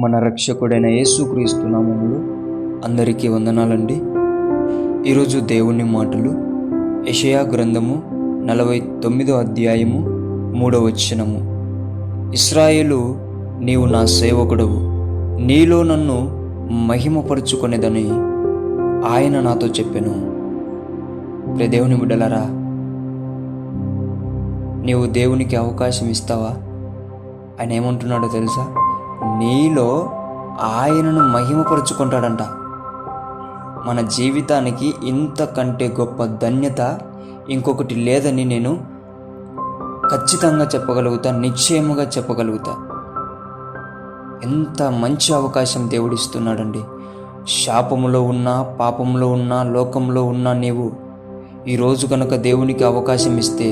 మన రక్షకుడైన యేసుక్రీస్తు నామములో అందరికీ వందనాలండి. ఈరోజు దేవుని మాటలు యెషయా గ్రంథము 49వ అధ్యాయము 3వ వచనము. ఇశ్రాయేలు, నీవు నా సేవకుడవు, నీలో నన్ను మహిమపరుచుకొనేదని ఆయన నాతో చెప్పెను. ప్రియ దేవుని బిడ్డలారా, నీవు దేవునికి అవకాశం ఇస్తావా? ఆయన ఏమంటున్నాడో తెలుసా? నీలో ఆయనను మహిమపరుచుకుంటాడంట. మన జీవితానికి ఇంతకంటే గొప్ప ధన్యత ఇంకొకటి లేదని నేను ఖచ్చితంగా చెప్పగలుగుతా, నిశ్చయముగా చెప్పగలుగుతా. ఎంత మంచి అవకాశం దేవుడిస్తున్నాడండి. శాపములో ఉన్నా, పాపంలో ఉన్నా, లోకంలో ఉన్నా నీవు ఈరోజు కనుక దేవునికి అవకాశం ఇస్తే,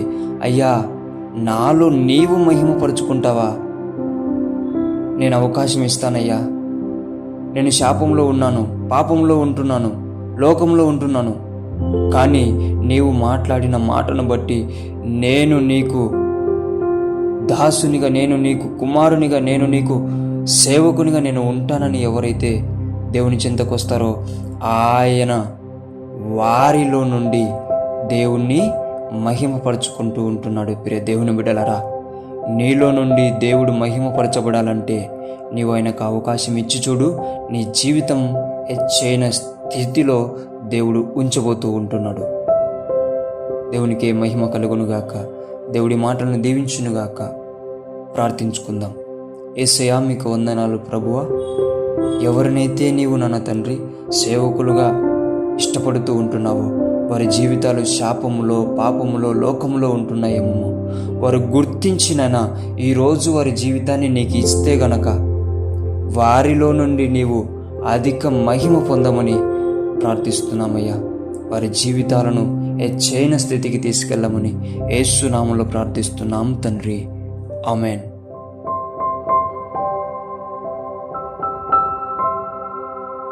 అయ్యా నాలో నీవు మహిమపరుచుకుంటావా? నేను అవకాశం ఇస్తానయ్యా. నేను శాపంలో ఉన్నాను, పాపంలో ఉంటున్నాను, లోకంలో ఉంటున్నాను, కానీ నీవు మాట్లాడిన మాటను బట్టి నేను నీకు దాసునిగా, నేను నీకు కుమారునిగా, నేను నీకు సేవకునిగా నేను ఉంటానని ఎవరైతే దేవుని చింతకు వస్తారో ఆయన వారిలో నుండి దేవుణ్ణి మహిమపరచుకుంటూ ఉంటున్నాడు. ప్రియ దేవుని బిడ్డలారా, నీలో నుండి దేవుడు మహిమపరచబడాలంటే నీవు ఆయనకు అవకాశం ఇచ్చి చూడు. నీ జీవితం హెచ్చైన స్థితిలో దేవుడు ఉంచబోతూ ఉంటున్నాడు. దేవునికి మహిమ కలుగునుగాక. దేవుడి మాటలను దీవించునుగాక. ప్రార్థించుకుందాం. యేసయ్యా, మీకు వందనాలు ప్రభువా. ఎవరినైతే నీవు నాన్న తండ్రి సేవకులుగా ఇష్టపడుతూ ఉంటున్నావో వారి జీవితాలు శాపములో, పాపములో, లోకములో ఉంటున్నాయేమో వారు గుర్తించినైనా ఈరోజు వారి జీవితాన్ని నీకు ఇస్తే గనక వారిలో నుండి నీవు అధిక మహిమ పొందమని ప్రార్థిస్తున్నామయ్యా. వారి జీవితాలను హెచ్చైన స్థితికి తీసుకెళ్ళమని యేసు నామములో ప్రార్థిస్తున్నాం తండ్రి. ఆమేన్.